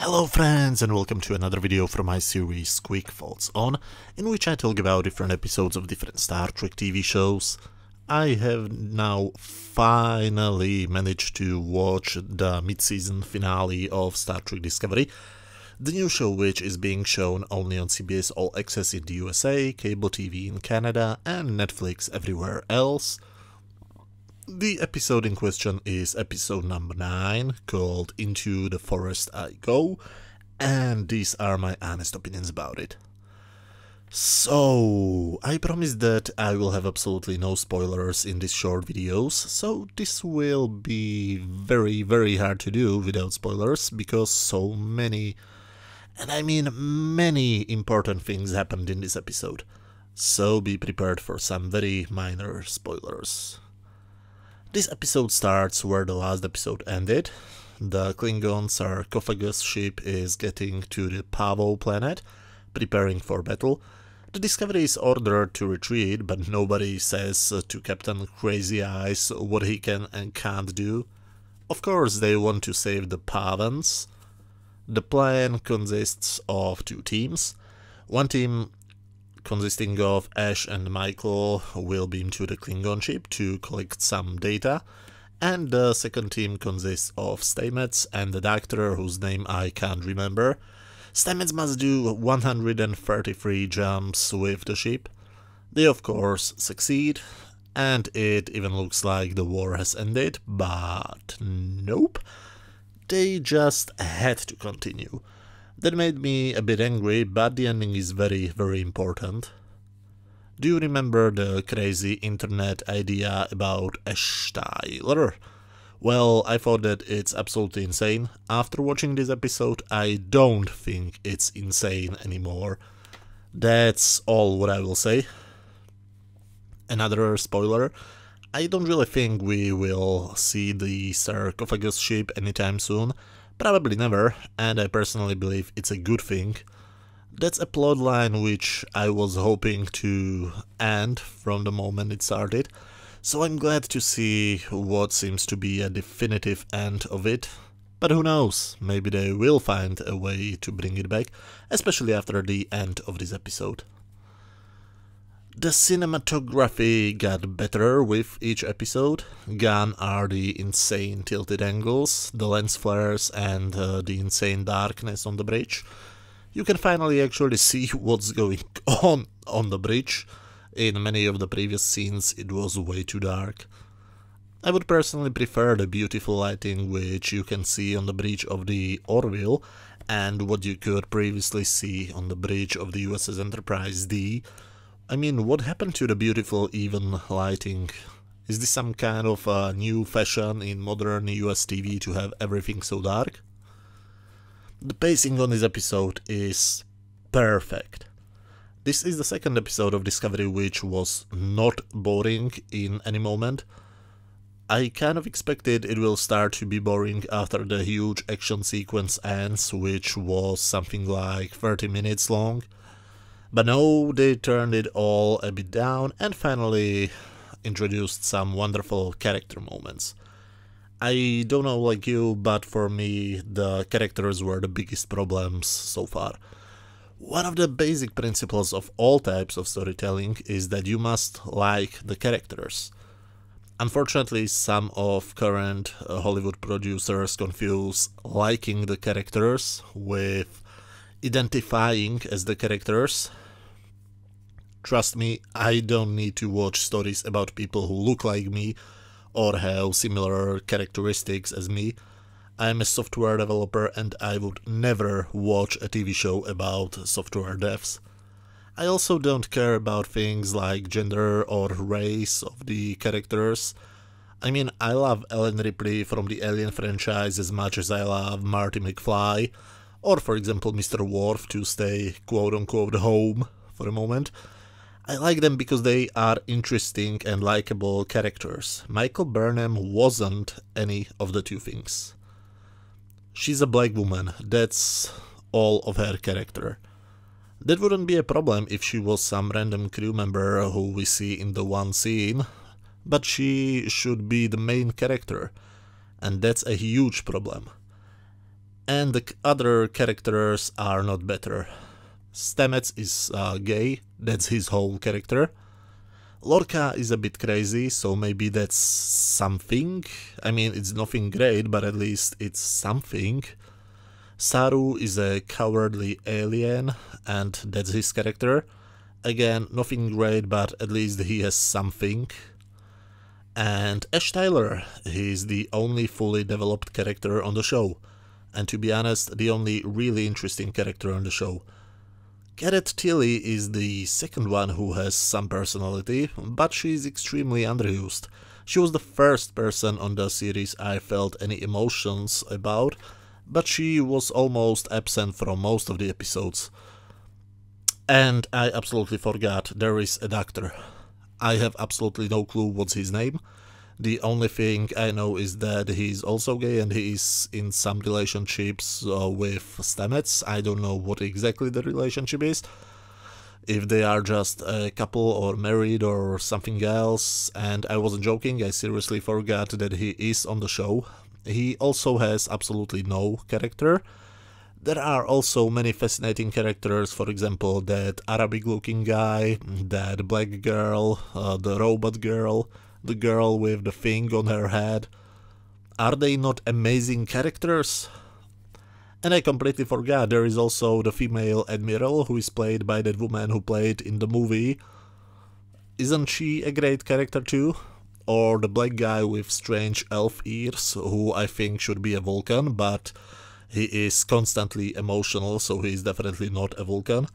Hello friends and welcome to another video from my series Quick Thoughts On, in which I talk about different episodes of different Star Trek TV shows. I have now finally managed to watch the mid-season finale of Star Trek Discovery, the new show which is being shown only on CBS All Access in the USA, cable TV in Canada and Netflix everywhere else. The episode in question is episode number 9, called Into the Forest I Go, and these are my honest opinions about it. So, I promise that I will have absolutely no spoilers in these short videos, so this will be very hard to do without spoilers, because so many, and I mean many important things happened in this episode. So be prepared for some very minor spoilers. This episode starts where the last episode ended. The Klingon sarcophagus ship is getting to the Pavo planet, preparing for battle. The Discovery is ordered to retreat, but nobody says to Captain Crazy Eyes what he can and can't do. Of course, they want to save the Pavans. The plan consists of two teams. One team, consisting of Ash and Michael, will beam to the Klingon ship to collect some data, and the second team consists of Stamets and the Doctor, whose name I can't remember. Stamets must do 133 jumps with the ship. They of course succeed, and it even looks like the war has ended, but nope, they just had to continue. That made me a bit angry, but the ending is very important. Do you remember the crazy internet idea about Ash Tyler? Well, I thought that it's absolutely insane. After watching this episode, I don't think it's insane anymore. That's all what I will say. Another spoiler, I don't really think we will see the sarcophagus ship anytime soon. Probably never, and I personally believe it's a good thing. That's a plotline which I was hoping to end from the moment it started, so I'm glad to see what seems to be a definitive end of it. But who knows, maybe they will find a way to bring it back, especially after the end of this episode. The cinematography got better with each episode. Gone are the insane tilted angles, the lens flares and the insane darkness on the bridge. You can finally actually see what's going on the bridge. In many of the previous scenes it was way too dark. I would personally prefer the beautiful lighting which you can see on the bridge of the Orville and what you could previously see on the bridge of the USS Enterprise D. I mean, what happened to the beautiful even lighting? Is this some kind of new fashion in modern US TV to have everything so dark? The pacing on this episode is perfect. This is the second episode of Discovery which was not boring in any moment. I kind of expected it will start to be boring after the huge action sequence ends, which was something like 30 minutes long. But no, they turned it all a bit down and finally introduced some wonderful character moments. I don't know like you, but for me the characters were the biggest problems so far. One of the basic principles of all types of storytelling is that you must like the characters. Unfortunately, some of current Hollywood producers confuse liking the characters with identifying as the characters. Trust me, I don't need to watch stories about people who look like me or have similar characteristics as me. I'm a software developer and I would never watch a TV show about software devs. I also don't care about things like gender or race of the characters. I mean, I love Ellen Ripley from the Alien franchise as much as I love Marty McFly, or for example Mr. Worf, to stay quote-unquote home for a moment. I like them because they are interesting and likable characters. Michael Burnham wasn't any of the two things. She's a black woman, that's all of her character. That wouldn't be a problem if she was some random crew member who we see in the one scene, but she should be the main character, and that's a huge problem. and the other characters are not better. Stamets is gay, that's his whole character. Lorca is a bit crazy, so maybe that's something. I mean, it's nothing great, but at least it's something. Saru is a cowardly alien, and that's his character. Again, nothing great, but at least he has something. And Ash Tyler, he's the only fully developed character on the show. And to be honest, the only really interesting character on the show. Garrett Tilly is the second one who has some personality, but she's extremely underused. She was the first person on the series I felt any emotions about, but she was almost absent from most of the episodes. And I absolutely forgot, there is a doctor. I have absolutely no clue what's his name. The only thing I know is that he's also gay and he is in some relationships with Stamets. I don't know what exactly the relationship is. If they are just a couple or married or something else. And I wasn't joking, I seriously forgot that he is on the show. He also has absolutely no character. There are also many fascinating characters, for example that Arabic looking guy, that black girl, the robot girl, the girl with the thing on her head. Are they not amazing characters? And I completely forgot, there is also the female admiral who is played by that woman who played in the movie. Isn't she a great character too? Or the black guy with strange elf ears, who I think should be a Vulcan, but he is constantly emotional, so he is definitely not a Vulcan.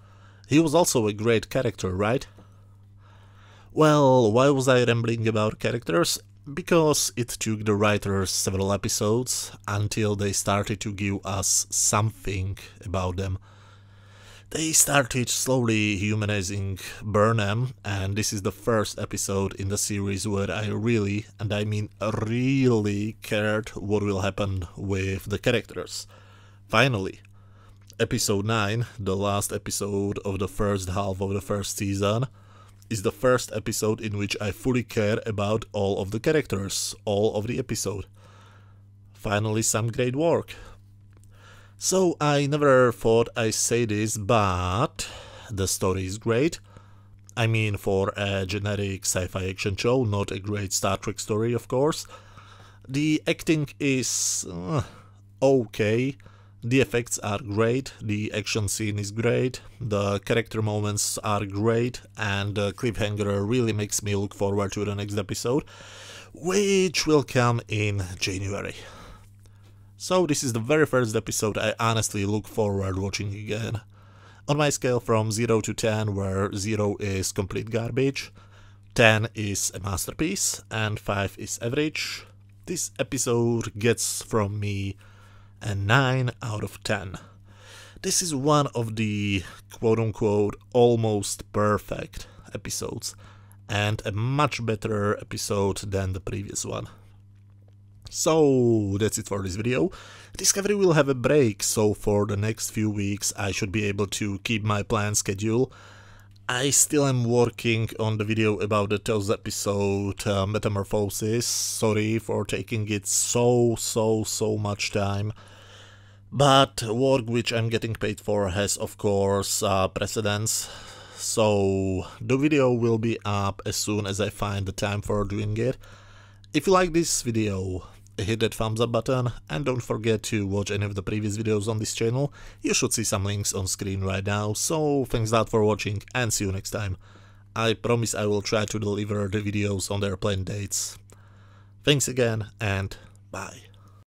He was also a great character, right? Well, why was I rambling about characters? Because it took the writers several episodes until they started to give us something about them. They started slowly humanizing Burnham, and this is the first episode in the series where I really, and I mean really, cared what will happen with the characters. Finally, episode 9, the last episode of the first half of the first season, is the first episode in which I fully care about all of the characters, all of the episode. Finally, some great work. So I never thought I'd say this, but the story is great. I mean, for a generic sci-fi action show, not a great Star Trek story, of course. The acting is okay. The effects are great, the action scene is great, the character moments are great, and the cliffhanger really makes me look forward to the next episode, which will come in January. So this is the very first episode I honestly look forward watching again. On my scale from 0 to 10, where 0 is complete garbage, 10 is a masterpiece, and 5 is average, this episode gets from me a 9 out of 10. This is one of the quote-unquote almost perfect episodes, and a much better episode than the previous one. So that's it for this video. Discovery will have a break, so for the next few weeks I should be able to keep my planned schedule. I still am working on the video about the 12th episode, Metamorphosis. Sorry for taking it so much time. But work which I'm getting paid for has of course precedence, so the video will be up as soon as I find the time for doing it. If you like this video, hit that thumbs up button and don't forget to watch any of the previous videos on this channel. You should see some links on screen right now, so thanks a lot for watching and see you next time. I promise I will try to deliver the videos on their planned dates. Thanks again and bye.